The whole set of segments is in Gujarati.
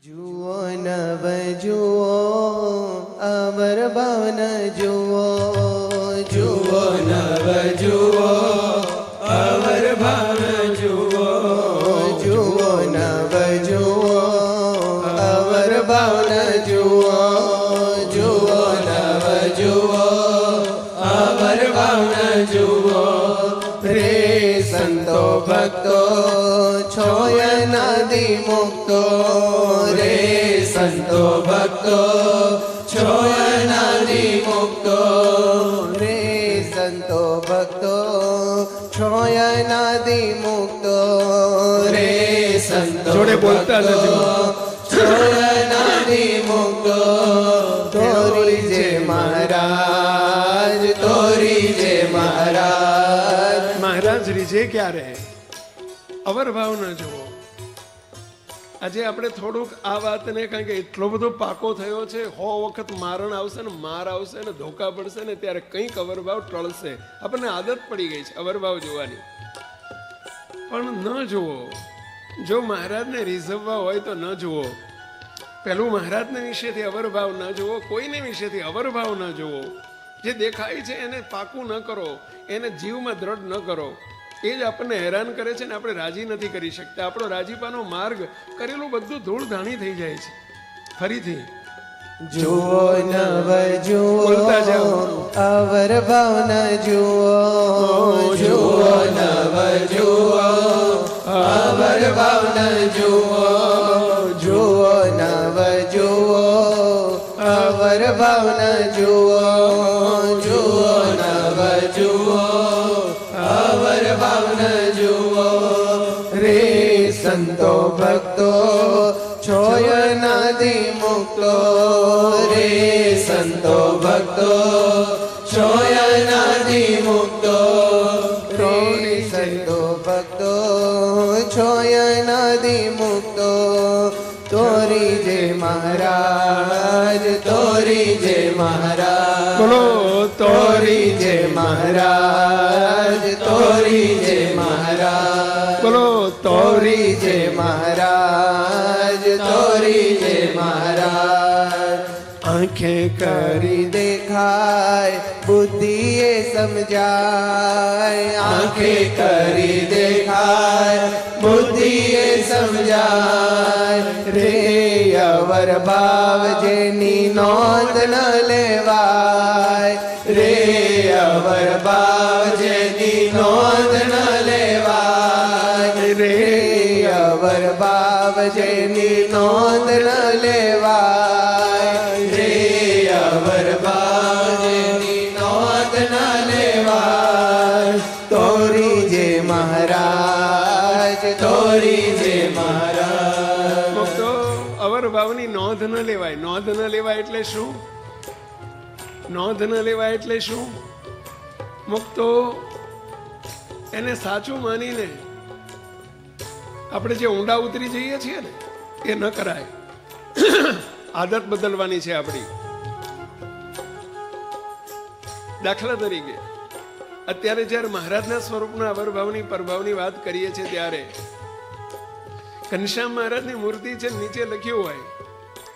જુઓ નવ જુઓ અવર ભાવન જુઓ, જુઓ નવ જુઓ અવર ભાવન જુઓ, જુઓ નવ જુઓ અવર ભાવન જુઓ, જુઓ નવ જુઓ અવર ભાવન જુઓ. રે સંતો ભક્તો છોયનાદિ મુક્તો, રે સંતો ભક્તો છોયનાદિ મુક્તો, રે સંતો ભક્તો છોયનાદિ મુક્તો, રે સંતો જોડે બોલતા જજો. છોયનાદિ મુક્તો. તોરી જે મહારાજ, તોરી જે મહારાજ. મહારાજ રીજે ક્યારે? અવર ભાવ ન જુઓ. આજે આપણે થોડુંક આ વાતને, કારણ કે એટલો બધો પાકો થયો છે, 100 વખત મારણ આવશે ને માર આવશે ને ધોકા પડશે ને ત્યારે કંઈક અવરભાવ ટળશે. આપણને આદત પડી ગઈ છે અવરભાવ જોવાની, પણ ન જુઓ. જો મહારાજને રીઝવવા હોય તો ન જુઓ. પેલું મહારાજને વિશેથી અવરભાવ ન જુઓ, કોઈને વિશેથી અવરભાવ ન જુઓ. જે દેખાય છે એને પાકું ન કરો, એને જીવમાં દ્રઢ ન કરો. એ જ આપણને હેરાન કરે છે ને આપણે રાજી નથી કરી શકતા. આપણો રાજીપાનો માર્ગ કરેલું બધું ધૂળ ધાણી થઈ જાય છે. ફરીથી જુઓ નવ જુઓ બોલતા જાઓ. અવર ભાવન જુઓ, જુઓ નવ જુઓ અવર ભાવન જુઓ, જુઓ નવ જુઓ અવર ભાવન જુઓ, જુઓ નવ જુઓ અવર ભાવન જુઓ. રે સંતો ભક્તો છોયનાદિ મુક્તો, રે સંતો ભક્તો છોયનાદિ મુક્તો, રે સંતો ભક્તો છોયનાદિ મુક્તો. તોરી જે મહારાજ, તોરી જે મહારાજ, બોલો. તોરી જે મહારાજ, તોરી જે મહારાજ, બોલો. તોરી જે મહારાજ, તોરી જે મહારાજ. આંખે કરી દેખાય બુદ્ધિએ સમજાય, આંખે કરી દેખાય બુદ્ધિએ સમજાય. રે અવર ભાવ જેની નોંધ ન લેવાય, રે અવર ભાવ જેની નોંધ ન લેવાય, રે અવર ભાવ જેની નોંધ ન લેવાય, રે અવર ભાવ જેની નોંધ ન લેવાય. તોરી જે મહારાજ, તોરી જે મહારાજ. તો અવરભાવની નોંધ ન લેવાય. નોંધ ન લેવાય એટલે શું? નોંધ ન લેવાય એટલે શું? મુક્તો એને સાચું માનીને આપણે જે ઊંડા ઉતરી જઈએ છીએ ને એ ન કરાય. આદત બદલવાની છે આપણી. દાખલા તરીકે અત્યારે જ્યારે મહારાજના સ્વરૂપના અવરભાવની પરભાવની વાત કરીએ છીએ ત્યારે ઘનશ્યામ મહારાજની મૂર્તિ છે, નીચે લખ્યું હોય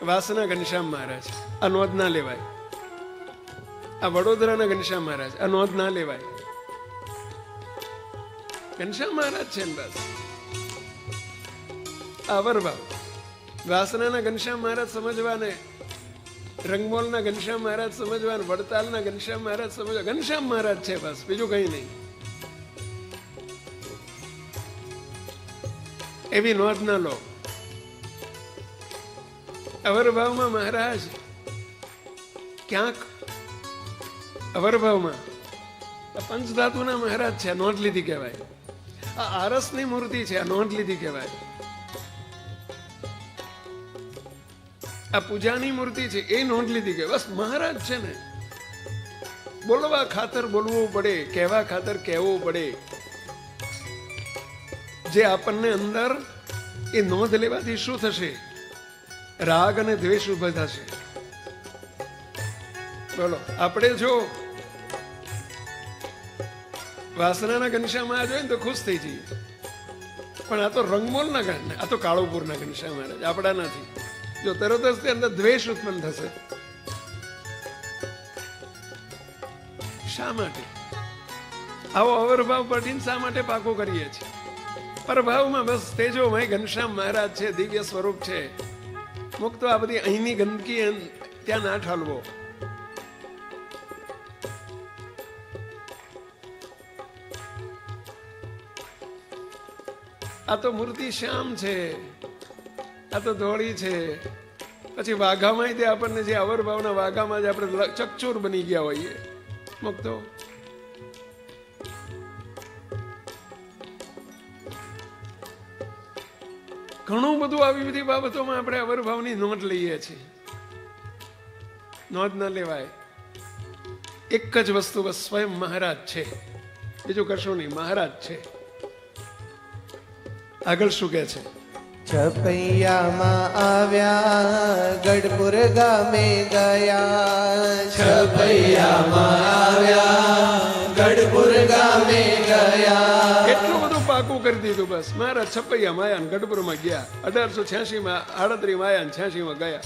વાસના ઘનશ્યામ મહારાજ. આ નોંધ ના લેવાય. આ વડોદરાના ઘનશ્યામ મહારાજ, આ નોંધ ના લેવાય. ઘનશ્યામ મહારાજ છે ને બસ. આ અવરભાવ. વાસનાના ઘનશ્યામ મહારાજ સમજવાને, રંગમોલના ઘનશ્યામ મહારાજ સમજવાને, વડતાલના ઘનશ્યામ મહારાજ સમજવા. ઘનશ્યામ મહારાજ છે બસ, બીજું કઈ નહીં. એવી નોંધ ના લો. અવરભાવમાં મહારાજ ક્યાંક અવરભાવમાં પંચધાતુના મહારાજ છે, આ નોંધ લીધી કહેવાય. આ આરસની મૂર્તિ છે, આ નોંધ લીધી કહેવાય. આ પૂજાની મૂર્તિ છે, એ નોંધ લીધી કે બસ મહારાજ છે ને. બોલવા ખાતર બોલવું પડે, કહેવા ખાતર કહેવું પડે. જે આપણને અંદર એ નોંધ લેવાથી શું થશે? રાગ અને દ્વેષ ઉભા થશે. બોલો. આપણે જો વાસનાના ઘનશ્યામ જોઈએ ને તો ખુશ થઈ જઈએ, પણ આ તો રંગમોલના, આ તો કાળુપુરના ઘનશ્યામ મહારાજ, આપણા નથી. જો તરત જ તે અંદર દ્વેષ ઉત્પન્ન થશે. શા માટે આવો અવરભાવ પટીને શા માટે પાકો કરીએ છીએ? પરભાવમાં બસ તેજોમય ઘનશ્યામ મહારાજ છે, દિવ્ય સ્વરૂપ છે. મુક્ત આ બધી અહીંની ગંદકી ત્યાં ના ઠાલવો. આ તો મૂર્તિ શ્યામ છે, આ તો ધોળી છે. પછી વાઘામાં તે આપણને જે અવરભાવના વાઘામાં જ આપણે ચકચૂર બની ગયા હોઈએ. મુક્તો ઘણું બધું આવી બધી બાબતોમાં આપણે અવરભાવની નોંધ લઈએ છીએ. નોંધ ન લેવાય. એક જ વસ્તુ બસ સ્વયં મહારાજ છે, બીજું કશું નહીં. મહારાજ છે. આગળ શું કહે છે? છપૈયામાં આવ્યા ગઢપુર ગામે ગયા. છપૈયામાં આવ્યા ગઢપુર ગામે ગયા. એટલું બધું પાકું કરી દીધું. બસ મહારાજ છપૈયામાં આવ્યા ગઢપુરમાં ગયા. 1886માં 38માં આવ્યા 86માં ગયા.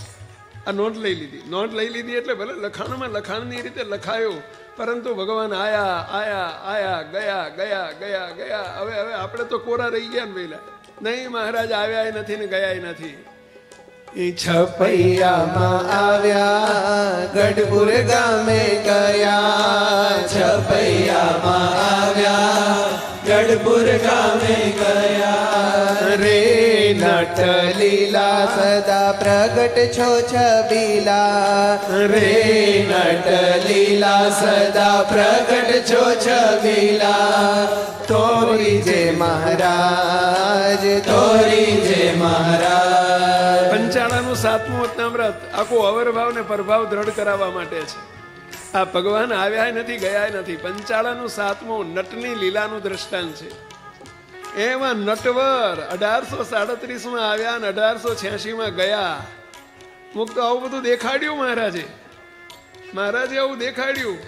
આ નોંધ લઈ લીધી. નોંધ લઈ લીધી એટલે ભલે લખાણમાં લખાણની રીતે લખાયું, પરંતુ ભગવાન આયા આયા આયા ગયા ગયા ગયા ગયા. હવે આપણે તો કોરા રહી ગયા ને પેલા. નહીં, મહારાજ આવ્યા નથી ને ગયા નથી. છપૈયામાં આવ્યા ગઢપુર ગામે ગયા. છપૈયામાં આવ્યા ગઢપુર ગામે ગયા. રે નટ લીલા સદા પ્રગટ છો છબીલા. રે નટ લીલા સદા પ્રગટ છો છબીલા. તોરી જે મહારાજ, તોરી જે મહારાજ. પંચાળાનું 7મું વતનામૃત આખું અવરભાવ ને પરભાવ દ્રઢ કરાવવા માટે છે. આ ભગવાન આવ્યા નથી ગયા નથી. પંચાળાનું 7મું નટની લીલાનું દ્રષ્ટાંત છે. એમાં નટવર 1837માં આવ્યા ને 1886માં ગયા. મુક્ત આવું બધું દેખાડ્યું મહારાજે. મહારાજે આવું દેખાડ્યું.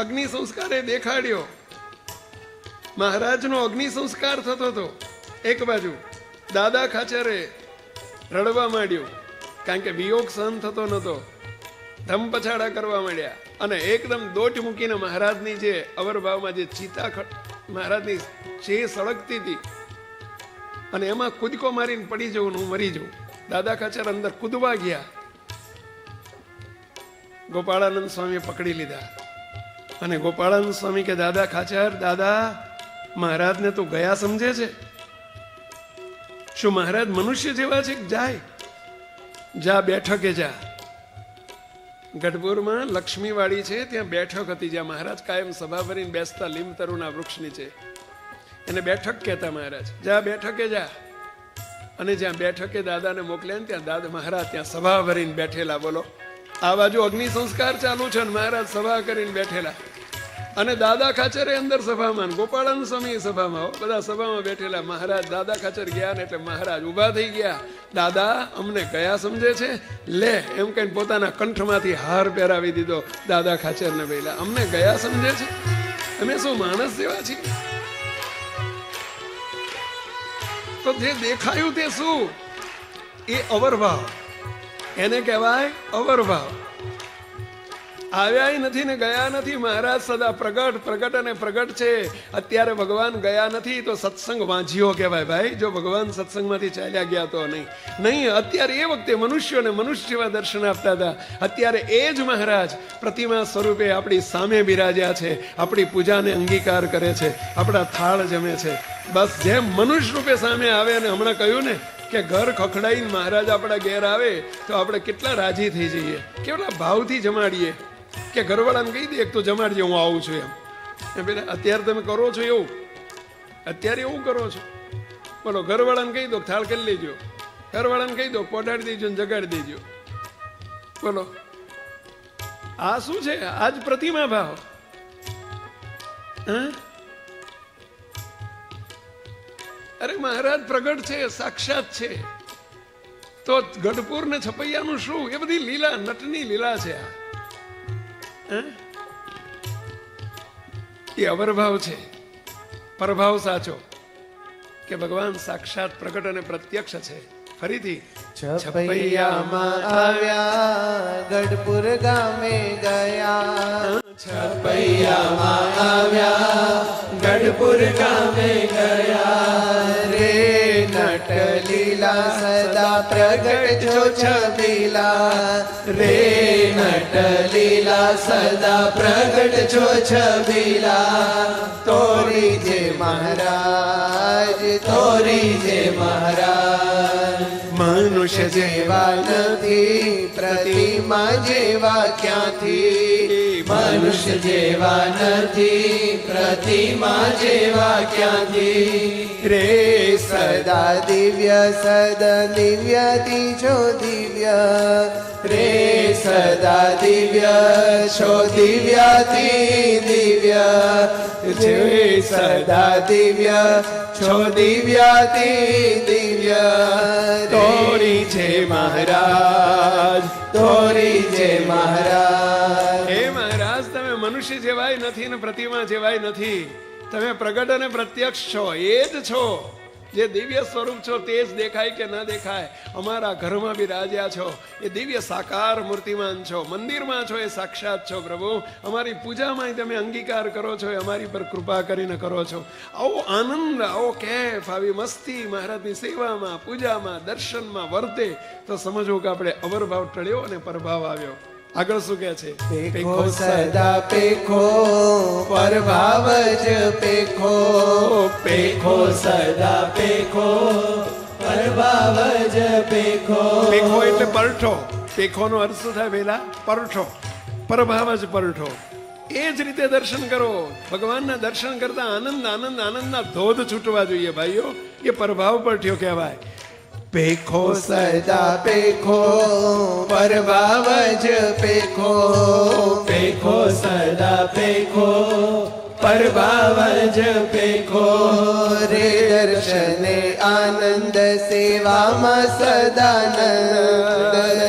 અગ્નિ સંસ્કારે દેખાડ્યો. મહારાજનો અગ્નિ સંસ્કાર થતો હતો. એક બાજુ દાદા ખાચરે રડવા માંડ્યું, કારણ કે વિયોગ સહન થતો નતો. ધમ પછાડા કરવા માંડ્યા અને એકદમ દોટ મૂકીને મહારાજની જે અવરભાવમાં જે ચિતા મહારાજની જે સળગતી હતી અને એમાં કૂદકો મારીને પડી જવું, હું મરી જવું. દાદા ખાચર અંદર કૂદવા ગયા. ગોપાળાનંદ સ્વામી પકડી લીધા અને ગોપાળાનંદ સ્વામી કે દાદા ખાચર, દાદા મહારાજને તું ગયા સમજે છે? શું મહારાજ મનુષ્ય જેવા છે? જાય જા, બેઠકે જા. ગઢપુરમાં લક્ષ્મીવાડી છે, ત્યાં બેઠક હતી જ્યાં મહારાજ કાયમ સભા ભરીને બેસતા લીમ તરુના વૃક્ષ નીચે. એને બેઠક કહેતા મહારાજ. જા બેઠકે જા. અને જ્યાં બેઠકે દાદાને મોકલ્યા ને ત્યાં દાદા મહારાજ ત્યાં સભા ભરીને બેઠેલા. બોલો, આ બાજુ અગ્નિ સંસ્કાર ચાલુ છે ને મહારાજ સભા કરીને બેઠેલા. અને દાદા ખાચરે અંદર સભામાં, ગોપાળાનંદ સ્વામી સભામાં, બધા સભામાં બેઠેલા. મહારાજ દાદા ખાચર ગયા ને એટલે મહારાજ ઉભા થઈ ગયા. દાદા અમને ગયા સમજે છે? લે એમ કહીને પોતાના કંઠમાંથી હાર પહેરાવી દીધો દાદા ખાચરને. પહેલા અમને ગયા સમજે છે? અમે શું માણસ જેવા છીએ? તો જે દેખાયું તે શું? એ અવરભાવ. એને કહેવાય અવરભાવ. આવ્યા નથી ને ગયા નથી. મહારાજ સદા પ્રગટ પ્રગટ અને પ્રગટ છે. અત્યારે ભગવાન ગયા નથી તો સત્સંગ વાંઝ્યો કહેવાય ભાઈ. જો ભગવાન સત્સંગમાંથી ચાલ્યા ગયા તો નહીં. અત્યારે એ વખતે મનુષ્યોને મનુષ્ય જેવા દર્શન આપતા હતા. અત્યારે એ જ મહારાજ પ્રતિમા સ્વરૂપે આપણી સામે બિરાજ્યા છે, આપણી પૂજાને અંગીકાર કરે છે, આપણા થાળ જમે છે. બસ જેમ મનુષ્ય રૂપે સામે આવે. અને હમણાં કહ્યું ને કે ઘર ખખડાઈને મહારાજ આપણા ઘેર આવે તો આપણે કેટલા રાજી થઈ જઈએ, કેટલા ભાવથી જમાડીએ. કે ઘરવાળાને કહી દે તો જમાડજે, હું આવું છું એમ. પેલા અત્યારે તમે કરો છો એવું? અત્યારે એવું કરો છો? બોલો, ઘરવાળાને કહી દો થાળ કરી લેજો, ઘરવાળાને કહી દો પોટાડી દેજો ને જગાડી દેજો. બોલો, આ શું છે? આજ પ્રતિમા ભાવ. અરે મહારાજ પ્રગટ છે, સાક્ષાત છે. તો ગઢપુર ને છપૈયાનું શું? એ બધી લીલા, નટની લીલા છે. એ અવરભાવ છે. પરભાવ સાચો કે ભગવાન સાક્ષાત પ્રગટ અને પ્રત્યક્ષ છે. ફરીથી છપૈયામાં આવ્યા ગઢપુર ગામે ગયા છપૈયામાં આવ્યા ગઢપુર ગામે ગયા રે નટ લીલા સદા પ્રગટ છો છબીલા રે નટ લીલા સદા પ્રગટ છો છબીલા તોરી જે મહારાજ તોરી જે મહારાજ મનુષ્ય જેવા નથી પ્રતિમા જેવા ક્યાંથી મનુષ્ય જેવા નથી પ્રતિમા જેવા ક્યાંથી રે સદા દિવ્ય દિવ્યથી છો દિવ્ય રે સદા દિવ્ય છો દિવ્યથી દિવ્ય જે સદા દિવ્ય છો દિવ્યથી દિવ્ય તોરી છે મહારાજ તોરી છે મહારાજ. હે મહારાજ, તમે મનુષ્ય જેવાય નથી ને પ્રતિમા જેવાય નથી. તમે પ્રગટ અને પ્રત્યક્ષ છો, એ જ છો. જે દિવ્ય સ્વરૂપ છો તે જ દેખાય કે ન દેખાય. અમારા ઘરમાં બિરાજ્યા છો, એ દિવ્ય સાકાર મૂર્તિમાન છો. મંદિરમાં છો, એ સાક્ષાત છો પ્રભુ. અમારી પૂજામાં તમે અંગીકાર કરો છો, એ અમારી પર કૃપા કરીને કરો છો. આવો આનંદ, આવો કેફ, આવી મસ્તી મહારાજની સેવામાં, પૂજામાં, દર્શનમાં વર્તે તો સમજવું કે આપણે અવરભાવ ટળ્યો અને પરભાવ આવ્યો. આગળ શું કહે છે? પેખો સદા પેખો પરભાવ જ પેખો પેખો સદા પેખો પરભાવ જ પેખો. પેખો એટલે પરઠો. પેખો નો અર્થ શું થાય? પેલા પરઠો, પરભાવ જ પરઠો. એ જ રીતે દર્શન કરો. ભગવાનના દર્શન કરતા આનંદ આનંદ આનંદના ધોધ છૂટવા જોઈએ ભાઈઓ. એ પરભાવ પરઠ્યો કહેવાય. પેખો સદા પેખો પરભાવ જ પેખો પેખો સદા પેખો પરભાવ જ પેખો રે દર્શને આનંદ સેવામાં સદાનંદ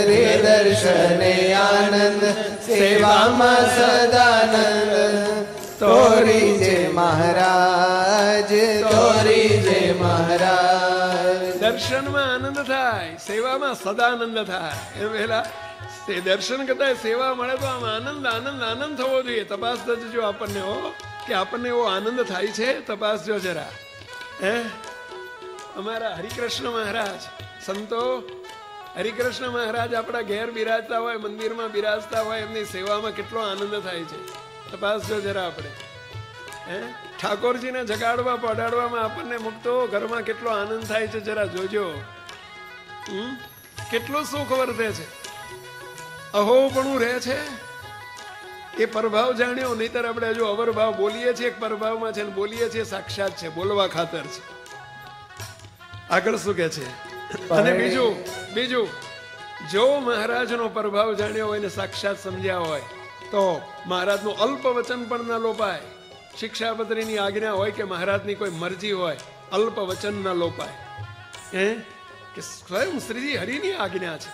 રે દર્શને આનંદ સેવામાં સદાનંદ તોરી જે મહારાજ તોરી જે મહારાજ. દર્શનમાં આનંદ થાય, સેવામાં સદાનંદ થાય. એમ પેલા દર્શન કરતા સેવા મળે તો આમ આનંદ આનંદ આનંદ થવો જોઈએ. તપાસ જો આપણને હો કે આપણને એવો આનંદ થાય છે. તપાસજો જરા. અમારા હરિકૃષ્ણ મહારાજ સંતો, હરિકૃષ્ણ મહારાજ આપણા ઘેર બિરાજતા હોય, મંદિરમાં બિરાજતા હોય, એમની સેવામાં કેટલો આનંદ થાય છે. તપાસજો જરા આપણે. ઠાકોરજીને જગાડવા પડાડવામાં આપણને મુકતો ઘરમાં કેટલો આનંદ થાય છે, જરા જોજો. કેટલું સુખ વર્તે છે, અહોપણું રહે છે. એ પરભાવ જાણ્યો. નહીતર આપણે હજુ અવરભાવ બોલીએ છીએ, એક પરભાવમાં છે, બોલીએ છીએ સાક્ષાત છે, બોલવા ખાતર છે. આગળ શું કે છે? અને બીજું જો મહારાજનો પ્રભાવ જાણ્યો હોય ને સાક્ષાત સમજ્યા હોય તો મહારાજનું અલ્પ વચન પણ ના લોપાય. શિક્ષાપત્રીની આજ્ઞા હોય કે મહારાજની કોઈ મરજી હોય, અલ્પ વચન ના લોપાય. કે સ્વયં શ્રીજી હરિની આજ્ઞા છે.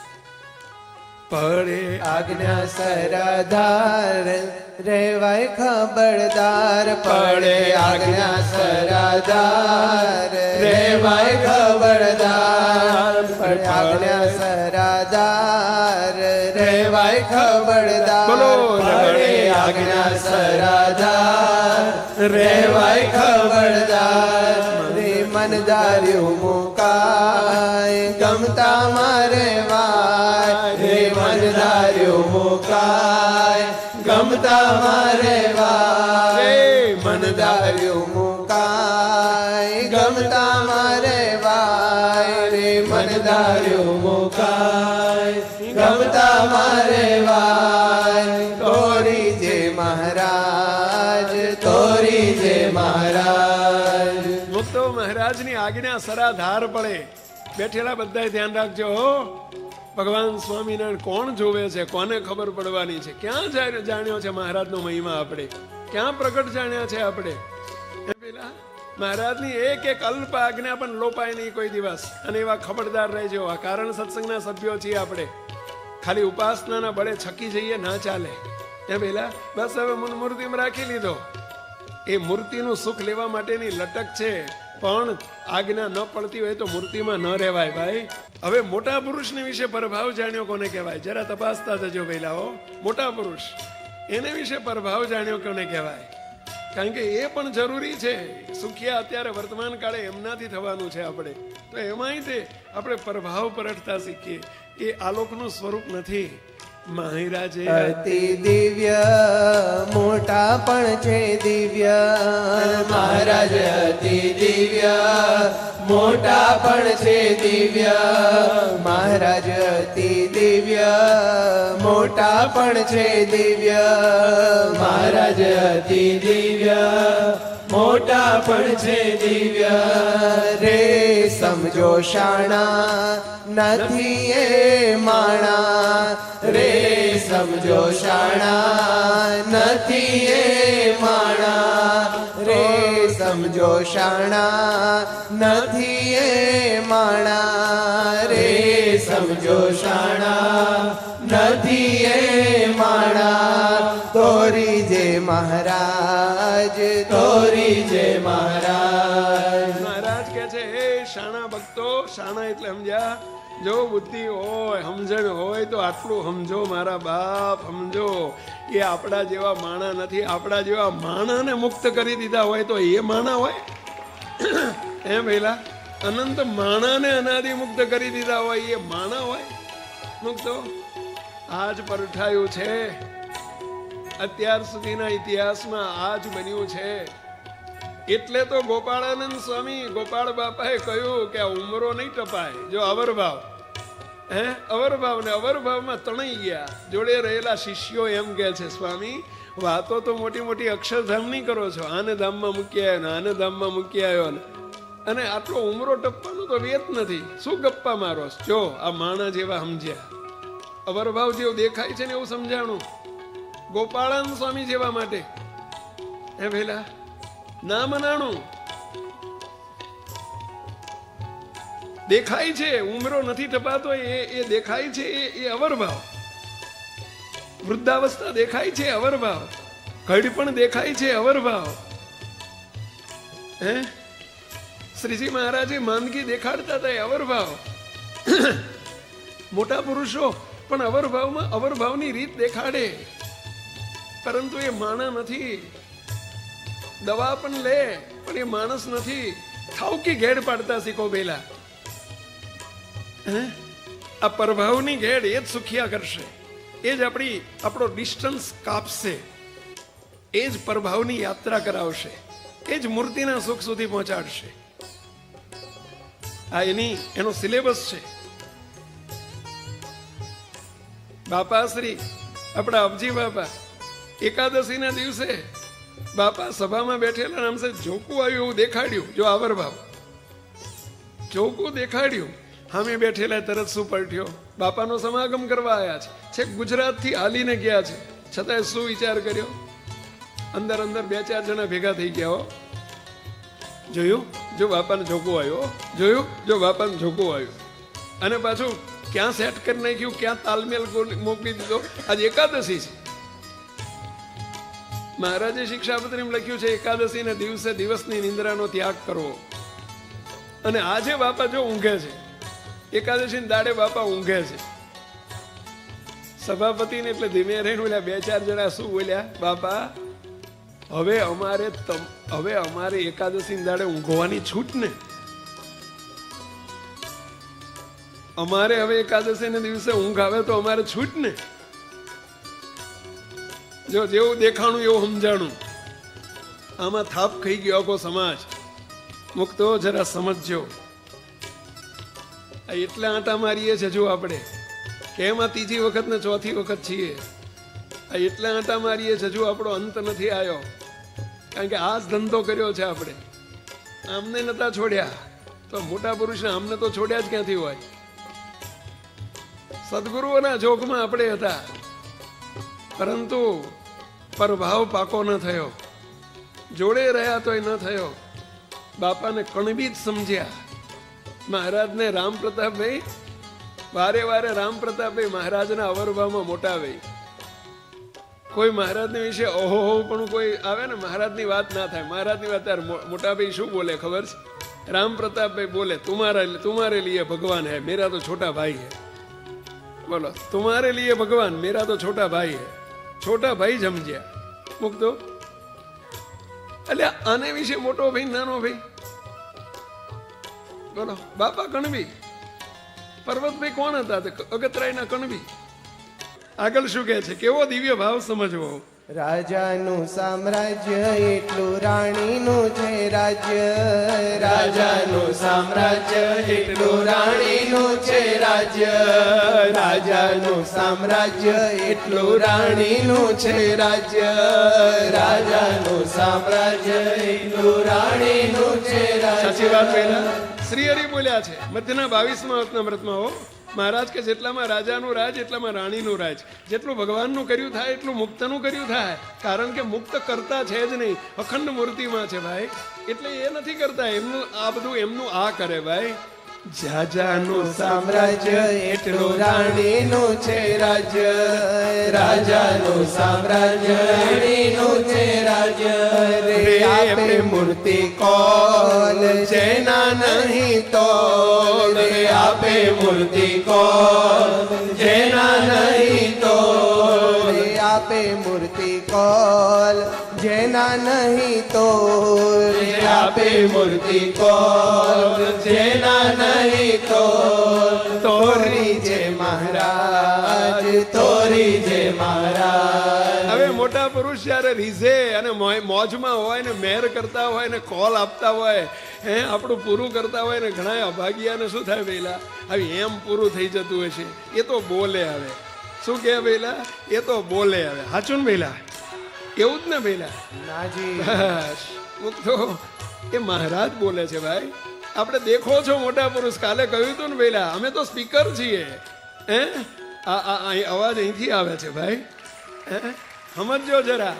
પડે આજ્ઞા સરાધાર રેવાય ખબરદાર પડે આજ્ઞા સરાધાર રેવાય ખબરદાર પડે આજ્ઞા સરાધાર રેવાય ખબરદાર પડે આજ્ઞા સરાધાર રેવાય ખબરદાર રે મનદાર્યું મુકાય ગમતા મારે વાય રે મનદાર્યું મુકાય ગમતા મારે વાય મનદાર્યું મુકાય ગમતા મારે વાય રે મનદાર્યું મુકાય ગમતા મારે વાય તોરી જે મહારાજ તોરી જે મહારાજ. મુક્તો મહારાજની આજ્ઞા સરાધાર પડે. બેઠેલા બધા ધ્યાન રાખજો. ભગવાન સ્વામિનારાયણ કોણ જોવે છે, કોને ખબર પડવાની છે? ક્યાં જાણ્યો છે મહારાજનો મહિમા આપણે? ક્યાં પ્રગટ જાણ્યા છે આપણે? પેલા મહારાજની એક એક અલ્પ આજ્ઞા પણ લોપાય નહીં કોઈ દિવસ. અને એવા ખબરદાર રહેજો. આ કારણ સત્સંગના સભ્યો છીએ આપણે. ખાલી ઉપાસનાના બળે છકી જઈએ ના ચાલે. ત્યાં પેલા બસ હવે મૂર્તિમાં રાખી લીધો. એ મૂર્તિનું સુખ લેવા માટેની લટક છે. પણ આજ્ઞા ન પડતી હોય તો મૂર્તિમાં ન રહેવાય ભાઈ. હવે મોટા પુરુષને વિશે પ્રભાવ જાણ્યો કોને કહેવાય? જરા તપાસતા જજો પહેલાઓ. મોટા પુરુષ એને વિશે પ્રભાવ જાણ્યો કોને કહેવાય? કારણ કે એ પણ જરૂરી છે. સુખિયા અત્યારે વર્તમાન કાળે એમનાથી થવાનું છે આપણે, તો એમાંય તે આપણે પ્રભાવ પરખતા શીખીએ. એ આલોકનું સ્વરૂપ નથી. મહારાજે અતિ દિવ્ય મોટા પણ છે દિવ્ય, મહારાજ અતિ દિવ્ય મોટા પણ છે દિવ્ય, મહારાજ અતિ દિવ્ય મોટા પણ છે દિવ્ય, મહારાજ અતિ દિવ્ય મોટા પણ છે દિવ્ય. રે સમજો શાણા નથી એ માણા, રે સમજો શાણા નથી એ માણા, રે સમજો શાણા નથી એ માણા, રે સમજો શાણા નથી એ માણા. તોરી જે મહારાજ, તોરી જે મહારાજ. મહારાજ કે છે હે શાણા ભક્તો, શાણા એટલે સમજ્યા? જો બુદ્ધિ હોય, સમજણ હોય તો આટલું સમજો મારા બાપ, સમજો એ આપણા જેવા માણા નથી. આપણા જેવા માણાને મુક્ત કરી દીધા હોય તો એ માણા હોય? એમ પેલા અનંત માણાને અનાદિ મુક્ત કરી દીધા હોય એ માણા હોય મુક્તો? આજ પરઠાયું છે. અત્યાર સુધીના ઇતિહાસમાં આજ બન્યું છે. એટલે તો ગોપાળાનંદ સ્વામી, ગોપાળ બાપાએ કહ્યું કે આ ઉમરો નહીં ટપાય. જો અવરભાવ, અવરભાવ ને અવરભાવમાં તણાઈ ગયા. જોડે રહેલા શિષ્યો એમ કે છે સ્વામી વાતો તો મોટી મોટી અક્ષરધામની કરો છો, આને ધામમાં મૂકી આવ્યો ને આને ધામમાં મૂકી આવ્યો ને, અને આટલો ઉમરો ટપવાનો તો વેત નથી. શું ગપ્પા મારો? જો આ માણા જેવા સમજ્યા, અવરભાવ જેવું દેખાય છે ને એવું સમજાણું. ગોપાળાનંદ સ્વામી જેવા માટે હે ભેલા ના મનાણું. દેખાય છે ઉમરો નથી ટપાતો, એ દેખાય છે એ અવરભાવ. વૃદ્ધાવસ્થા દેખાય છે અવરભાવ, ઘડી પણ દેખાય છે અવરભાવ. હે શ્રીજી મહારાજે માંદગી દેખાડતા હતા એ અવરભાવ. મોટા પુરુષો પણ અવરભાવમાં અવરભાવની રીત દેખાડે, પરંતુ એ માણા નથી. દવા પણ લે પણ એ માણસ નથી. થાવકી ઘેડ પાડતા શીખો પહેલા. આ પ્રભાવની ઘેડ એ જ સુખિયા કરશે, એ જ આપણો ડિસ્ટન્સ કાપશે, એ જ પ્રભાવની યાત્રા કરાવશે, એ જ મૂર્તિના સુખ સુધી પહોંચાડશે. આ એનો સિલેબસ છે. બાપા શ્રી આપણા અબજી બાપા એકાદશીના દિવસે બાપા સભામાં બેઠેલા નામ છે જોકું આવ્યું એવું દેખાડ્યું. જો આવરભાવ જોકું દેખાડ્યું, સામે બેઠેલા તરત શું પલટ્યો? બાપાનો સમાગમ કરવા આવ્યા છે, છેક ગુજરાતથી હાલીને ગયા છે, છતાંય શું વિચાર કર્યો? અંદર અંદર 2-4 જણા ભેગા થઈ ગયા. હો જોયું? જો બાપાને જોકું આવ્યો, જોયું? જો બાપાને જોકું આવ્યું. અને પાછું ક્યાં સેટ કરી નાખ્યું, ક્યાં તાલમેલ મોકલી દીધો. આજે એકાદશી છે. મહારાજે શિક્ષાપત્રીમાં લખ્યું છે એકાદશીના દિવસે દિવસની નિંદ્રાનો ત્યાગ કરવો. અને આજે બાપા જો ઊંઘે છે, એકાદશીના દાડે બાપા ઊંઘે છે. સભાપતિને એટલે ધીમે રહીને ઓલા 2-4 જણા શું બોલ્યા? બાપા હવે અમારે એકાદશીના દાડે ઊંઘવાની છૂટ ને. અમારે હવે એકાદશીના દિવસે ઊંઘ આવે તો અમારે છૂટ ને. જો જેવું દેખાણું એવું સમજાણું. આમાં થાપ ખાઈ ગયો આખો સમાજ. મુક્તો જરા સમજજો. એટલા આંટા મારીએ છે જો આપણે, કેમ આ 3જી વખત ને 4થી વખત છીએ. એટલા આંટા મારીએ છે જો આપણો અંત નથી આવ્યો. કારણ કે આ જ ધંધો કર્યો છે આપણે. આમને નતા છોડ્યા તો મોટા પુરુષને આમને તો છોડ્યા જ ક્યાંથી હોય? સદગુરુઓના જોગમાં આપણે હતા, પરંતુ પ્રભાવ પાકો ન થયો. જોડે રહ્યા તોય ન થયો. બાપાને કણબી જ સમજ્યા. મહારાજને રામ પ્રતાપભાઈ વારે વારે રામ પ્રતાપભાઈ મહારાજના અવરભાવમાં મોટા ભાઈ. કોઈ મહારાજને વિશે ઓહો પણ કોઈ આવે ને, મહારાજની વાત ના થાય. મહારાજની વાત ત્યારે મોટા ભાઈ શું બોલે ખબર છે? राम प्रताप भाई बोले तुम्हारे लिए भगवान है, मेरा तो छोटा भाई है। बोलो, तुम्हारे लिए भगवान, मेरा तो छोटा भाई है। छोटा भाई समझ्या मुक्तो એટલે આને વિશે મોટો ભાઈ નાનો ભાઈ? બોલો, બાપા કણવી, પર્વતભાઈ કોણ હતા? અગતરાયના કણવી. આગળ શું કહે છે? કેવો દિવ્ય ભાવ સમજવો. રાજાનું સામ્રાજ્ય એટલું રાણીનું છે રાજ્ય, રાજાનું સામ્રાજ્ય એટલું રાણીનું છે રાજ્ય, રાજાનું સામ્રાજ્ય એટલું રાણીનું છે રાજ્ય, રાજાનું સામ્રાજ્ય એટલું રાણીનું છે રાજ્ય. સાચી વાત. પહેલા શ્રી હરિ બોલ્યા છે મધ્યના 22મા અવતનામૃતમાં, હો મહારાજ કે જેટલામાં રાજાનું રાજ એટલામાં રાણીનું રાજ. જેટલું ભગવાનનું કર્યું થાય એટલું મુક્તનું કર્યું થાય. કારણ કે મુક્ત કરતા છે જ નહીં, અખંડ મૂર્તિમાં છે ભાઈ. એટલે એ નથી કરતા, એમનું આ બધું એમનું આ કરે ભાઈ. રાજાનું સામ્રાજ્ય એટલું રાણીનું છે રાજ્ય, રાજાનું સામ્રાજ્ય રાણીનું છે રાજ્ય. રે આપે મૂર્તિ કોલ જેના નહીં તોડ, રે આપે મૂર્તિ કોલ જેના નહીં તોડ, રે આપે મૂર્તિ કોલ જેના નહીં તોડ, રે આપે મૂર્તિ કોલ જેના નહીં તોડ. તોરી જે મહારાજ, તોરી જે મહારાજ. હવે મોટા પુરુષ જયારે રીઝે અને મોજમાં હોય ને મેર કરતા હોય ને કોલ આપતા હોય, આપણું પૂરું કરતા હોય ને, ઘણા અભાગ્યાને શું થાય પહેલા? હવે એમ પૂરું થઈ જતું હશે, એ તો બોલે. હવે શું કે પહેલા? એ તો બોલે. હવે સાચું ને પહેલા? એવું જ ને પહેલા? નાજી. મુક્તો એ મહારાજ બોલે છે ભાઈ. આપણે દેખો છો મોટા પુરુષ, કાલે કહ્યું હતું ને પહેલા, અમે તો સ્પીકર છીએ. અવાજ અહીંથી આવે છે ભાઈ. સમજો જરા,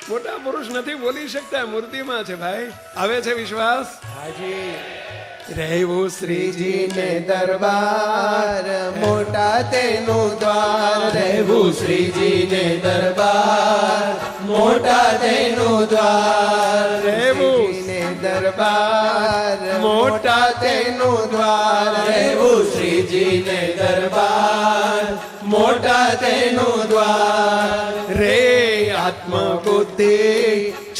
મોટા પુરુષ નથી બોલી શકતા, મૂર્તિમાં છે ભાઈ. આવે છે વિશ્વાસ? હાજી. રહેવું શ્રીજીને દરબાર, મોટા તેનું દ્વાર, રહેવું શ્રીજીને દરબાર, મોટા તેનું દ્વાર, રહેવું દરબાર, મોટા તેનું દ્વાર, રહેવું શ્રીજીને દરબાર, મોટા તેનું દ્વાર. રે આત્મ બુદ્ધિ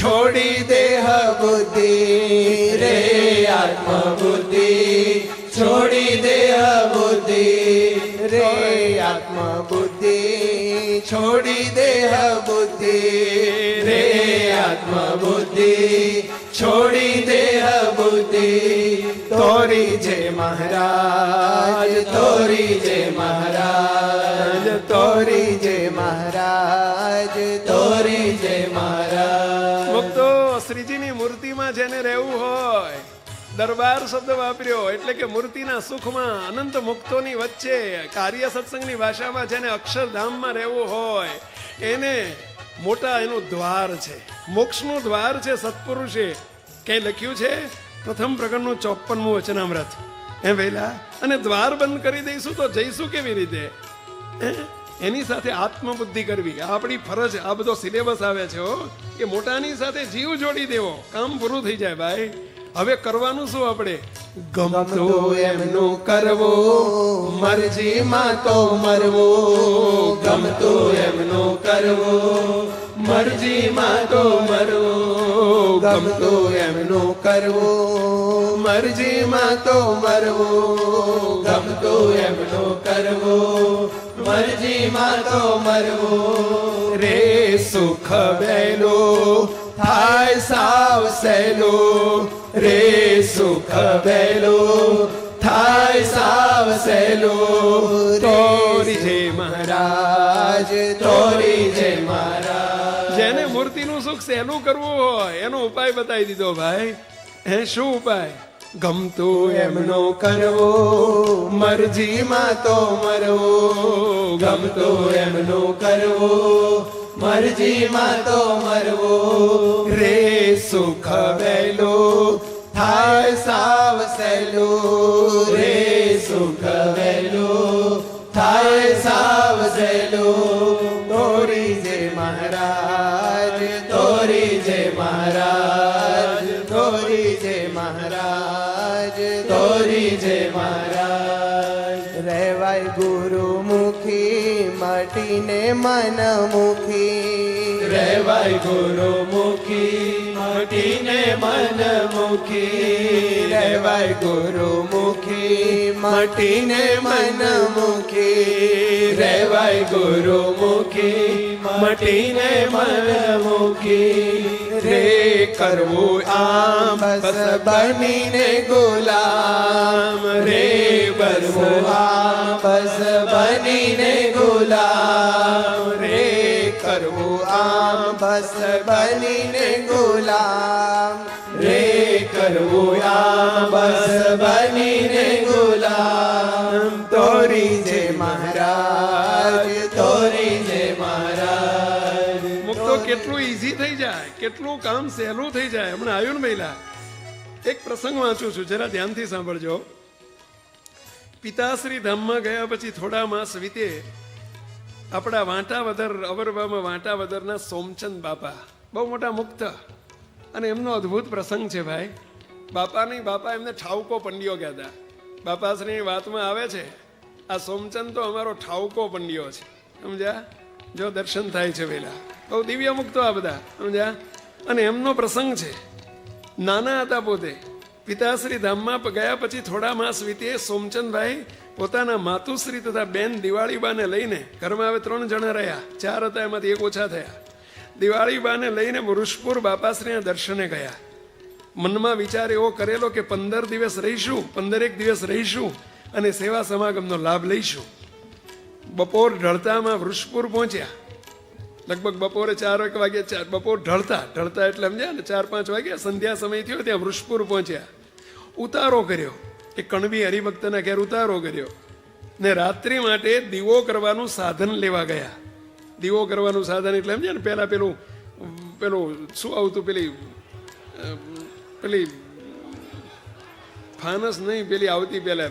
છોડી દેહ બુદ્ધિ, રે આત્મ બુદ્ધિ છોડી દેહ બુદ્ધિ, રે આત્મ બુદ્ધિ છોડી દેહ બુદ્ધિ, રે આત્મ બુદ્ધિ છોડી દેહ બુદ્ધિ. તોરી જે મહારાજ, તોરી જે મહારાજ, તોરી જે મહારાજ, તોરી જે મહારાજ. મુક્તો શ્રીજીની મૂર્તિમાં જેને રહેવું હોય, દરબાર શબ્દ વાપર્યો એટલે કે મૂર્તિના સુખમાં અનંત મુક્તોની વચ્ચે, કાર્ય સત્સંગની ભાષામાં જેને અક્ષરધામમાં રહેવું હોય, એને મોટા એનું દ્વાર છે, મોક્ષનું દ્વાર છે. સત્પુરુષે કઈ લખ્યું છે? પ્રથમ પ્રકરણનું 54મું વચનામૃત. વહેલા અને દ્વાર બંધ કરી દઈશું તો જઈશું કેવી રીતે? એની સાથે આત્મબુદ્ધિ કરવી આપણી ફરજ. આ બધો સિલેબસ આવે છે કે મોટાની સાથે જીવ જોડી દેવો, કામ પૂરું થઈ જાય ભાઈ. હવે કરવાનું શું? આપણે ગમતું એમનું કરવું, મરજીમાં તો મરવું, ગમતું એમનું કરવું, મરજીમાં તો મરવું, ગમતું એમનું કરવું, મરજીમાં તો મરવું, ગમતું એમનું કરવું, મરજીમાં તો મરવું. રે સુખ વહેલું થાય સાવ સહેલું, રે સુખ વહેલું થાય સાવ સહેલું. તોરી જે મહારાજ, તોરી જે મહારાજ. જેને મૂર્તિનું સુખ સહેલું કરવું હોય એનો ઉપાય બતાવી દીધો ભાઈ. શું ઉપાય? ગમતું એમનું કરવું, મરજીમાં તો મરવું, ગમતું એમનું કરવું, મરજીમાં તો મરવું. રે સુખ વહેલું થાય સાવ સહેલું, રે સુખ વહેલું થાય સાવ સહેલું. તોરી જે મહારાજ, તોરી જે મહારાજ, તોરી જે મહારાજ. મટીને મન મુખી રહેવાય ગુરુ મુખી મટીને મન મુખી રહેવાય ગુરુ મુખી મટીને મન મુખી રહેવાય ગુરુ મુખી મટીને મન મુખી રે કરવું આમ બસ બનીને ગુલામ રે કરવું આમ બસ બનીને ગુલામ રે કરવું આમ બસ બનીને ગુલામ રે કરવું આમ બસ બનીને ગુલામ તોરી જે મહારાજ તોરી જે મહારાજ મુક્તો કેટલું ઈઝી થઈ જાય, કેટલું કામ સહેલું થઈ જાય. હમણાં આવ્યું ને મહિલા, એક પ્રસંગ વાંચું છું, જરા ધ્યાનથી સાંભળજો. પિતાશ્રી ધામમાં ગયા પછી થોડા માસ વીતે, આપણા વાંટાવદર અવરવામાં વાંટાવદરના સોમચંદ બાપા બહુ મોટા મુક્ત, અને એમનો અદ્ભુત પ્રસંગ છે ભાઈ. બાપા એમને ઠાવકો પંડ્યો કહેતા. બાપાશ્રીની વાતમાં આવે છે, આ સોમચંદ તો અમારો ઠાવકો પંડ્યો છે, સમજ્યા? જો દર્શન થાય છે વેલા, બહુ દિવ્ય મુક્તો આ બધા, સમજ્યા? અને એમનો પ્રસંગ છે, નાના હતા પોતે, પિતાશ્રી ધામમાં ગયા પછી થોડા માસ વીતે સોમચંદભાઈ પોતાના માતુશ્રી તથા બેન દિવાળીબાને લઈને, ઘરમાં હવે 3 જણા રહ્યા, 4 હતા એમાંથી 1 ઓછા થયા. દિવાળીબાને લઈને વૃષપુર બાપાશ્રીના દર્શને ગયા. મનમાં વિચાર એવો કરેલો કે 15 દિવસ રહીશું, 15 દિવસ રહીશું અને સેવા સમાગમનો લાભ લઈશું. બપોર ઢળતામાં વૃષપુર પહોંચ્યા. લગભગ બપોરે 4 વાગે, બપોર ઢળતા એટલે સમજ્યા ને, 4-5 વાગ્યા, સંધ્યા સમય થયો, ત્યાં વૃષપુર પહોંચ્યા. ઉતારો કર્યો, એ કણવી હરિભક્તના ઘેર ઉતારો કર્યો ને રાત્રિ માટે દીવો કરવાનું સાધન લેવા ગયા. દીવો કરવાનું સાધન એટલે સમજ્યા ને, પહેલા પેલું શું આવતું, પેલી ફાનસ નહીં, પેલી આવતી પેલા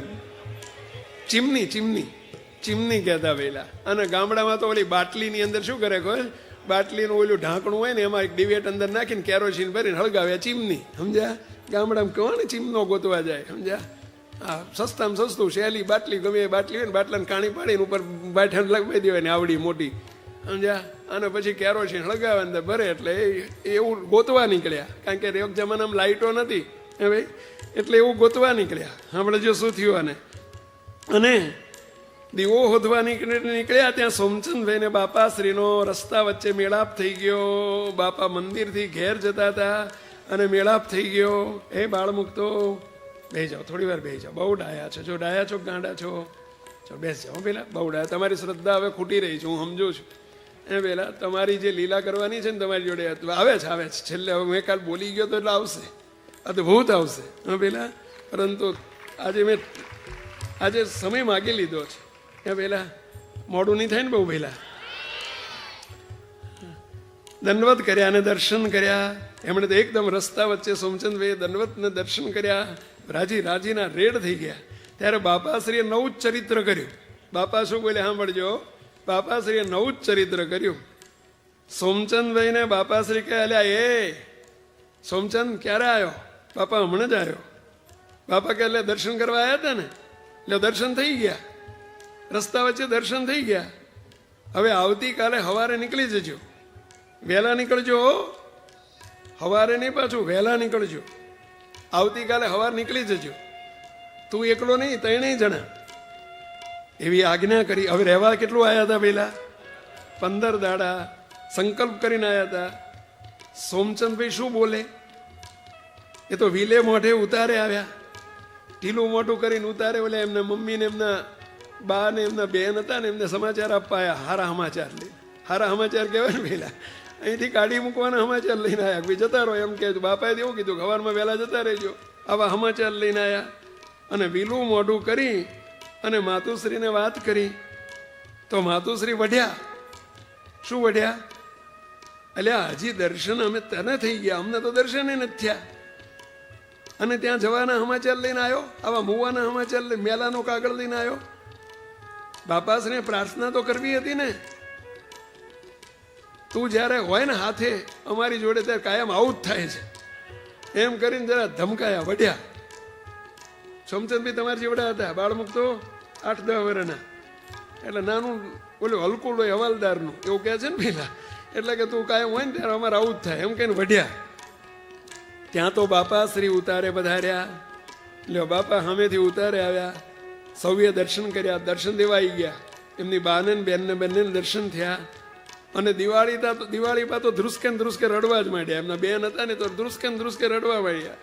ચીમની કહેતા પહેલા. અને ગામડામાં તો ઓલી બાટલીની અંદર શું કરે, કોઈ બાટલીનું ઓલું ઢાંકણું હોય ને, એમાં એક ડિવેટ અંદર નાખીને કેરોસીન ભરીને હળગાવ્યા ચીમની, સમજ્યા? ગામડામાં કહો ને ચીમનો ગોતવા જાય, સમજ્યા? હા, સસ્તામાં સસ્તું શેલી બાટલી, ગમે એ બાટલી હોય ને, બાટલાને કાણી પાડીને ઉપર બાઠાને લગાવી દેવાય ને, આવડી મોટી, સમજ્યા? અને પછી કેરોસીન હળગાવે અંદર ભરે, એટલે એવું ગોતવા નીકળ્યા. કારણ કે એક જમાનામાં લાઇટો નથી હે ભાઈ, એટલે એવું ગોતવા નીકળ્યા. હમણાં જો શું થયું. અને દીવો હોદવા નીકળ્યા, ત્યાં સોમચંદભાઈ ને બાપાશ્રીનો રસ્તા વચ્ચે મેળાપ થઈ ગયો. બાપા મંદિરથી ઘેર જતા હતા અને મેળાપ થઈ ગયો. એ બાળ મૂકતો, બેસી જાઓ, થોડી વાર બેસી જાઓ, બહુ ડાયા છો. જો ડાયા છો, ગાંડા છો, ચલો બેસી જાઓ પેલા, બહુ ડાયા. તમારી શ્રદ્ધા હવે ખૂટી રહી છે, હું સમજુ છું. એ પેલા તમારી જે લીલા કરવાની છે ને તમારી જોડે આવે છે. છેલ્લે હવે મેં કાલ બોલી ગયો તો એટલે આવશે, અદભુત આવશે. હા પેલા, પરંતુ આજે સમય માગી લીધો છે. એ પેલા મોડું નહીં થાય ને બહુ. પેલા દંડવત કર્યા અને દર્શન કર્યા. એમણે તો એકદમ રસ્તા વચ્ચે સોમચંદભાઈએ દંડવતને દર્શન કર્યા, રાજીના રેડ થઈ ગયા. ત્યારે બાપાશ્રીએ નવું જ ચરિત્ર કર્યું. બાપા શું બોલે સાંભળજો. બાપાશ્રીએ નવું જ ચરિત્ર કર્યું. સોમચંદભાઈને બાપાશ્રી કહે, અલ્યા એ સોમચંદ ક્યારે આવ્યો? બાપા હમણાં જ આવ્યો. બાપા કહે, એટલે દર્શન કરવા આવ્યા હતા ને? એટલે દર્શન થઈ ગયા, રસ્તા વચ્ચે દર્શન થઈ ગયા. હવે આવતીકાલે સવારે નીકળી જજો, વહેલા નીકળજો, સવારે નહીં પાછું, વહેલા નીકળજો. આવતીકાલે સવાર નીકળી જજો. તું એકલો નહીં, 3 જણા. એવી આજ્ઞા કરી. હવે રહેવા કેટલું આવ્યા હતા પહેલા? 15 દાડા સંકલ્પ કરીને આવ્યા હતા. સોમચંદભાઈ શું બોલે? એ તો વિલે મોઢે ઉતારે આવ્યા, ઢીલું મોટું કરીને ઉતારે. ઓલે એમના મમ્મીને, એમના બા ને એમના બેન હતા ને, એમને સમાચાર આપવા આવ્યા. હારા સમાચાર લઈને. હારા સમાચાર કહેવાય ને પહેલા, અહીંથી કાઢી મૂકવાના સમાચાર લઈને આવ્યા. ભાઈ જતા રહો એમ કે. બાપાએ એવું કીધું, સવારમાં વહેલા જતા રહેજો. આવા સમાચાર લઈને આવ્યા. અને વિલું મોઢું કરી અને માતુશ્રીને વાત કરી. તો માતુશ્રી વઢ્યા. શું વઢ્યા? અલ્યા હજી દર્શન અમે તને થઈ ગયા, અમને તો દર્શન નથી થયા. અને ત્યાં જવાના સમાચાર લઈને આવ્યો, આવા મુવાના સમાચાર લઈને, મેલાનો કાગળ લઈને આવ્યો. બાપાશ્રીને પ્રાર્થના તો કરવી હતી ને. તું જ્યારે હોય ને હાથે અમારી જોડે, ત્યારે કાયમ આવું જ થાય છે. એમ કરીને જરા ધમકાયા, વઢ્યા. સોમચંદભાઈ તમારી જેવડા હતા, બાળ મૂકતો 8-10 વર્ષના, એટલે નાનું ઓલું હલકું લોહી હવાલદારનું એવું કહે છે ને પેલા, એટલે કે તું કાંઈ હોય ને ત્યારે અમારે આવું જ થાય એમ કહીને વઢ્યા. ત્યાં તો બાપા શ્રી ઉતારે પધાર્યા. લ્યો બાપા સામેથી ઉતારે આવ્યા, સૌએ દર્શન કર્યા, દર્શન દેવા આવી ગયા. એમની બાને બેનને બંને દર્શન થયા. અને દિવાળીમાં તો ધ્રુસકે ધ્રુસકે રડવા જ માંડ્યા. એમના બેન હતા ને તો ધ્રુસકે ધ્રુસકે રડવા માંડ્યા.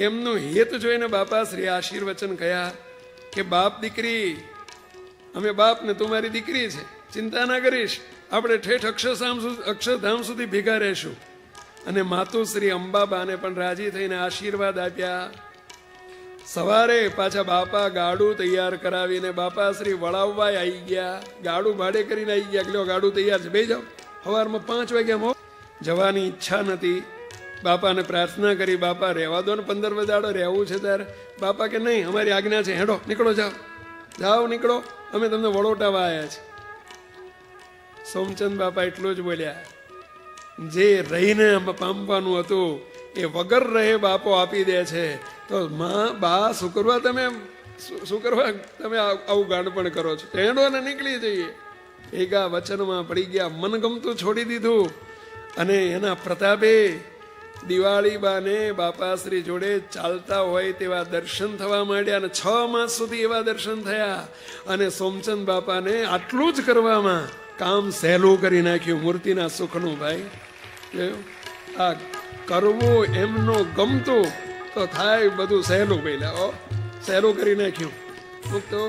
એમનું હેત જોઈને બાપા શ્રી આશીર્વચન કહ્યા કે બાપ દીકરી, અમે બાપ ને તમારી દીકરી છે, ચિંતા ના કરીશ, આપણે ઠેઠ અક્ષરધામ સુધી ભેગા રહેશું. અને માતુશ્રી અંબાબાને પણ રાજી થઈને આશીર્વાદ આપ્યા. સવારે પાછા બાપા ગાડું તૈયાર કરાવીને બાપા શ્રી વળાવવા આવી ગયા. ગાડું ભાડે કરીને આવી ગયા. લ્યો ગાડું તૈયાર છે, બેસી જાઓ. સવારમાં 5 વાગ્યા જવાની ઈચ્છા નથી. બાપાને પ્રાર્થના કરી, બાપા રહેવા દો ને, 15 દાડો રહેવું છે ત્યારે. બાપા કે નહીં, અમારી આજ્ઞા છે, હેડો નીકળો, જાઓ જાઓ નીકળો, અમે તમને વડોટાવા આવ્યા છે. સોમચંદ બાપા એટલું જ બોલ્યા, જે રહીને પામવાનું હતું એ વગર રહે બાપો આપી દે છે, તો માં બા શું કરવા તમે આવું ગાંડપણ કરો છો? હેડો ને નીકળી જઈએ. ભેગા વચનમાં પડી ગયા, મનગમતું છોડી દીધું. અને એના પ્રતાપે દિવાળી બાને બાપાશ્રી જોડે ચાલતા હોય તેવા દર્શન થવા માંડ્યા. અને 6 માસ સુધી એવા દર્શન થયા. અને સોમચંદ બાપાને આટલું જ કરવામાં કામ સહેલું કરી નાખ્યું મૂર્તિના સુખનું. ભાઈ આ કરવું એમનો ગમતું તો થાય બધું સહેલું. પહેલા સહેલું કરી નાખ્યું. તો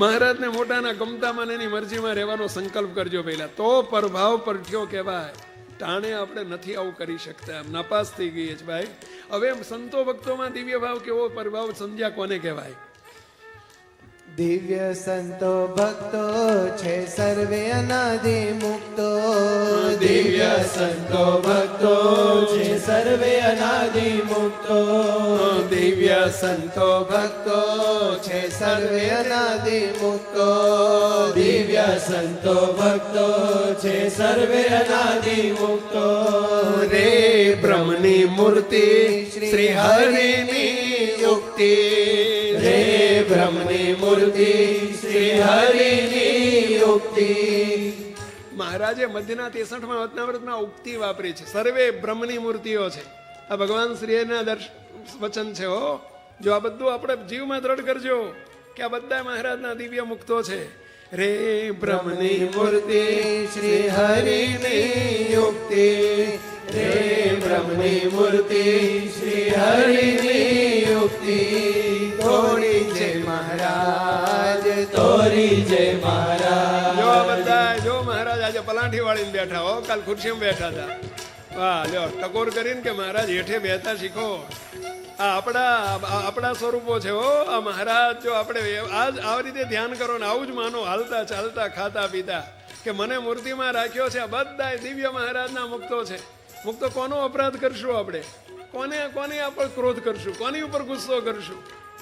મહારાજને મોટાના ગમતામાં એની મરજીમાં રહેવાનો સંકલ્પ કરજો પહેલા, તો પ્રભાવ પરઠ્યો કહેવાય. ટાણે આપણે નથી આવું કરી શકતા, નાપાસ થઈ ગઈ છે ભાઈ. હવે સંતો ભક્તોમાં દિવ્ય ભાવ કેવો પ્રભાવ સમજ્યા કોને કહેવાય? દિવ્ય સંતો ભક્તો છે સર્વે અનાદિ મુક્તો. દિવ્ય સંતો ભક્તો છે સર્વે અનાદિ મુક્તો. દિવ્ય સંતો ભક્તો છે સર્વે અનાદિ મુક્તો. દિવ્ય સંતો ભક્તો છે સર્વે અનાદિ મુક્તો. રે બ્રહ્મની મૂર્તિ શ્રી હરિની યુક્તિ. રે બ્રહ્મની મૂર્તિ શ્રી હરિની યુક્તિ. મહારાજે મધ્યના 63મા વચનામૃતમાં ઉક્તિ વાપરી છે, સર્વે બ્રહ્મની મૂર્તિઓ છે. આ ભગવાન શ્રીના વચન છે. જો આ બધું આપણે જીવમાં દ્રઢ કરજો કે આ બધા મહારાજના દિવ્ય મુક્તો છે. રે બ્રહ્મની મૂર્તિ શ્રી હરિની યુક્તિ. રે બ્રહ્મની મૂર્તિ શ્રી હરિની યુક્તિ. તોરી જય મહારાજ, તોરી જય મહારાજ. જો બધા જો મહારાજ આજે પલાઠી વાળીને બેઠા હો, કાલ ખુરશીમાં બેઠા હતા. વાહ, લ્યો ટકોર કરીને કે મહારાજ હેઠે બેઠા શીખો. આ આપણા સ્વરૂપો છે. આ મહારાજ જો આપણે આજ આવી રીતે ધ્યાન કરો ને આવું જ માનો, હાલતા ચાલતા ખાતા પીતા, કે મને મૂર્તિમાં રાખ્યો છે. આ બધા દિવ્ય મહારાજના મુક્તો છે. મુક્તો કોનો અપરાધ કરશું આપણે? કોને આપણે ક્રોધ કરશું? કોની ઉપર ગુસ્સો કરશું?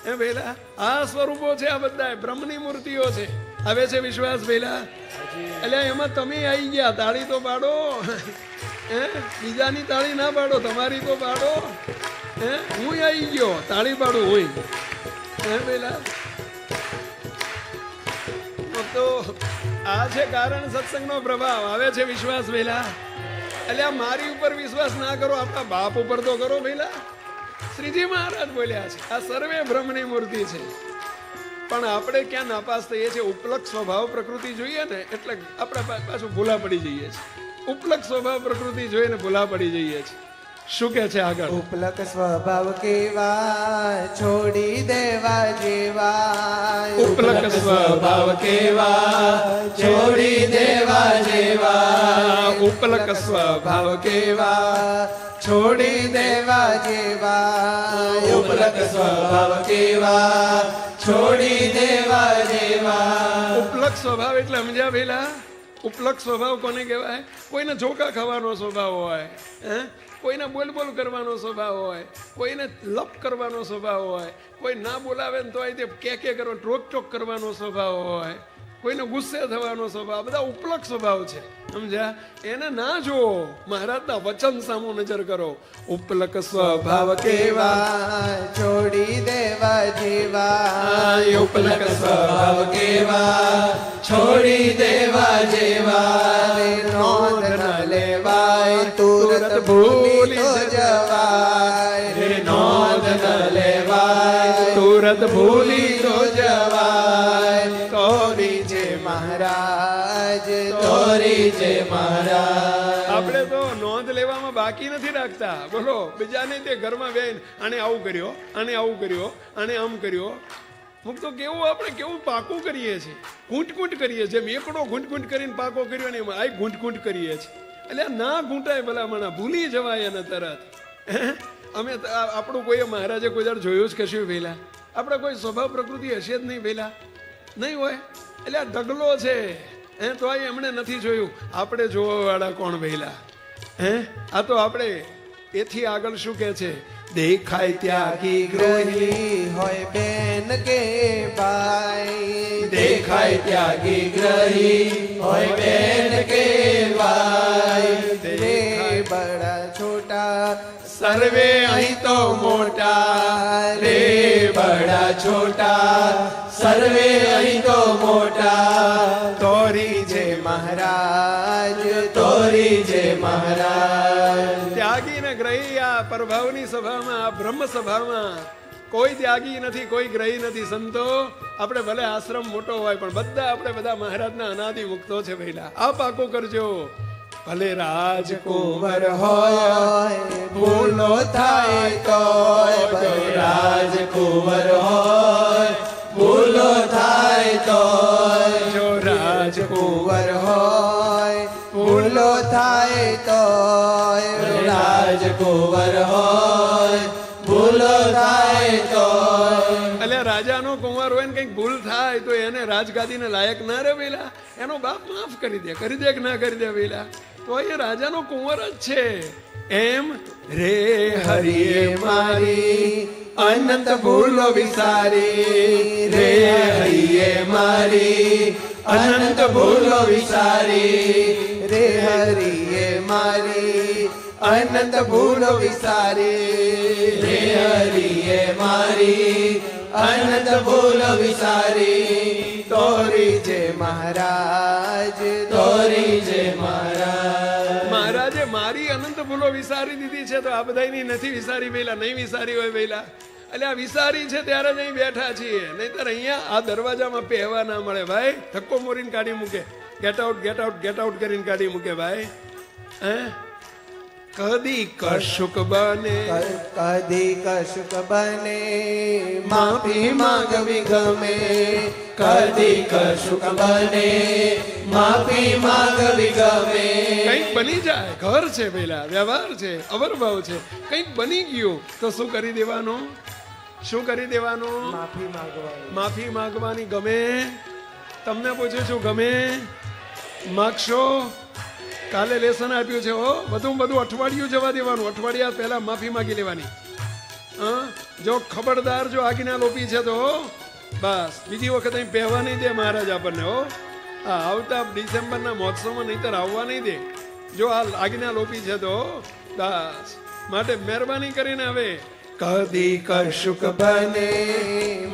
એ ભેલા આ સ્વરૂપો છે. આ બધા બ્રહ્મની મૂર્તિઓ છે. આવે છે વિશ્વાસ ભેલા? એટલે એમાં તમે આવી ગયા. તાળી તો પાડો. બીજાની તાળી ના પાડો, તમારી તો પાડો. હું આવી ગયો, તાળી પાડું હું. પેલા તો આ છે કારણ સત્સંગનો પ્રભાવ. આવે છે વિશ્વાસ પેલા? એટલે આ મારી ઉપર વિશ્વાસ ના કરો, આપણા બાપ ઉપર તો કરો પેલા. શ્રીજી મહારાજ બોલ્યા છે આ સર્વે બ્રહ્મની મૂર્તિ છે. પણ આપણે ક્યાં નાપાસ થઈએ છીએ? ઉપલક સ્વભાવ પ્રકૃતિ જોઈએ ને એટલે આપણે પાછું ભૂલા પડી જઈએ છીએ. ઉપલક સ્વભાવ પ્રકૃતિ જોઈને ભૂલા પડી જઈએ છીએ. શું કે છે આગળ? ઉપલક સ્વભાવ કેવા છોડી દેવા જેવા. ઉપલક સ્વભાવ કેવા છોડી દેવા જેવા. ઉપલક સ્વભાવ કેવા છોડી દેવા જેવા. ઉપલક સ્વભાવ કેવા છોડી દેવા જેવા. ઉપલક સ્વભાવ એટલે સમજ્યા પેલા? ઉપલક સ્વભાવ કોને કહેવાય? કોઈને ઝોકા ખાવાનો સ્વભાવ હોય, કોઈને બોલ બોલ કરવાનો સ્વભાવ હોય, કોઈને લપ કરવાનો સ્વભાવ હોય, કોઈ ના બોલાવે ને તો તે કે કરવાનો ટોક ટોક કરવાનો સ્વભાવ હોય. કોઈને ગુસ્સે થવાનો સ્વભાવ, બધા ઉપલક સ્વભાવ છે, સમજ્યા? એને ના જુઓ, મહારાજના વચન સામું નજર કરો. ઉપલક સ્વભાવ કેવા છોડી દેવા જેવા, ઉપલક સ્વભાવ કેવા છોડી દેવા જેવા, નોંધ ન લેવાય તુરત ભૂલી તો જવાય, રે નોંધ ન લેવાય તુરત ભૂલી તો જવાય. તોરી જે મહારાજ, તોરી જે મહારાજ. આપણે તો નોંધ લેવામાં બાકી નથી રાખતા. બોલો, બીજાને તે ઘરમાં બેન આને આવું કર્યો, આને આવું કર્યો, આને આમ કર્યો. મુક તો કેવું આપણે કેવું પાકું કરીએ છીએ, ઘૂંટ કરીએ છીએ. જેમ એકડો ઘૂંટ કરીને પાકો કર્યો ને એમાં આ ઘૂંટ કરીએ છીએ. એટલે ના ઘૂંટાય ભલામણા, ભૂલી જવાય એને તરત. અમે આપણું કોઈ મહારાજે કોઈ દર જોયું જ કશું વહેલા? આપણે કોઈ સ્વભાવ પ્રકૃતિ હશે જ નહીં વહેલા, નહીં હોય. એટલે આ ઢગલો છે તો આ એમણે નથી જોયું. આપણે જોવા વાળા કોણ વહેલા? આ તો આપણે એથી આગળ શું કે છે? દેખાય ત્યાગી ગ્રહી હોય બેન કે ભાઈ, દેખાય ત્યાગી ગ્રહી હોય બેન કે ભાઈ, રે બડા છોટા સર્વે અહીં તો મોટા, રે બડા છોટા સર્વે અહીં તો મોટા. તોરી જે મહારાજ, તોરી જે મહારાજ. ત્યાગી ને ગ્રહી આ પ્રભાવની સભામાં, આ બ્રહ્મ સભામાં કોઈ ત્યાગી નથી, કોઈ ગ્રહી નથી. સંતો, આપણે ભલે આશ્રમ મોટો હોય પણ બધા આપણે બધા મહારાજના અનાદિ મુક્તો છે. પહેલા આ પાકો કરજો. ભલે રાજકુંવર હોય ભૂલો થાય તો, ભલે રાજકુંવર હોય ભૂલો થાય તો, જો રાજકુંવર હોય ભૂલો થાય તો, રાજકુંવર હોય ભૂલો થાય તો. એટલે રાજાનો કુંવર હોય ને કઈક ભૂલ થાય તો એને રાજગાદીને લાયક ના રહે વેલા, એનો બાપ માફ કરી દે કે ના કરી દે વેલા, તો એ રાજાનો કુંવર જ છે. એમ રે હરિએ મારી અનંત ભૂલો વિસારી, રે હરિએ મારી અનંત ભૂલો વિસારી, રે હરિએ મારી અનંત ભૂલો વિસારી, રે હરિએ મારી અનંત ભૂલો વિસારી. તોરી જે મહારાજ, તોરી જે મહારાજ. મહારાજે મારી અનંત ભૂલો વિસારી દીધી છે, તો આ બધાની નથી વિસારી વેલા, નહીં વિસારી હોય વેલા. એટલે આ વિસારી છે ત્યારે જ અહીં બેઠા છીએ, નહીતર અહીંયા આ દરવાજામાં પહેવા ના મળે ભાઈ. ધક્કો મોરીને કાઢી મૂકે, get out get out get out કરીને કાઢી મૂકે ભાઈ. કદી કશુક બને, કદી કશુક બને માફી માંગવી ગમે, કદી કશુક બને માફી માંગવી ગમે. કંઈક બની જાય, ઘર છે પેલા, વ્યવહાર છે, અવરભાવ છે, કંઈક બની ગયું તો શું કરી દેવાનું? શું કરી દેવાનું? માફી માંગવાની. માફી માંગવાની ગમે? તમને પૂછું છું, ગમે? માગશો? કાલે લેસન આપ્યું છે, હો બધું અઠવાડિયું જવા દેવાનું, અઠવાડિયા પહેલા માફી માંગી લેવાની. જો ખબરદાર જો આજ્ઞા લોપી છે તો બસ બીજી વખત અહીં પહેવા નહીં દે મહારાજ આપણને. હો આ આવતા ડિસેમ્બરના મહોત્સવમાં નહીતર આવવા નહીં દે, જો આ આજ્ઞા લોપી છે તો બસ. માટે મહેરબાની કરીને હવે કદી કશુક બને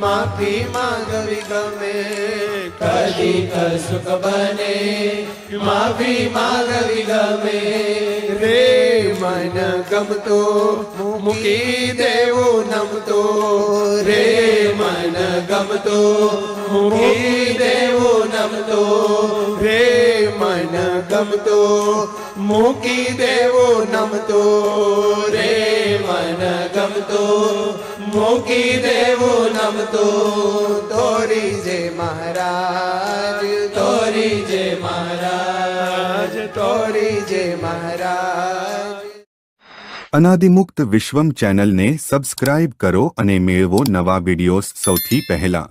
માફી માંગવી ગમે, કદી કશુક બને માફી માંગવી ગમે. રે મન ગમતો મૂકી દેવું નમતો, રે મન ગમતો મૂકી દેવું નમતો, રે મન ગમતો મૂકી દેવું નમતો, રે મન ગમતો મૂકી દેવું નમતો. તોરી જે મહારાજ, તોરી જે મહારાજ, તોરી જે મહારાજ. અનાદિમુક્ત વિશ્વમ ચેનલને સબસ્ક્રાઇબ કરો અને મેળવો નવા વિડિયોઝ સૌથી પહેલા.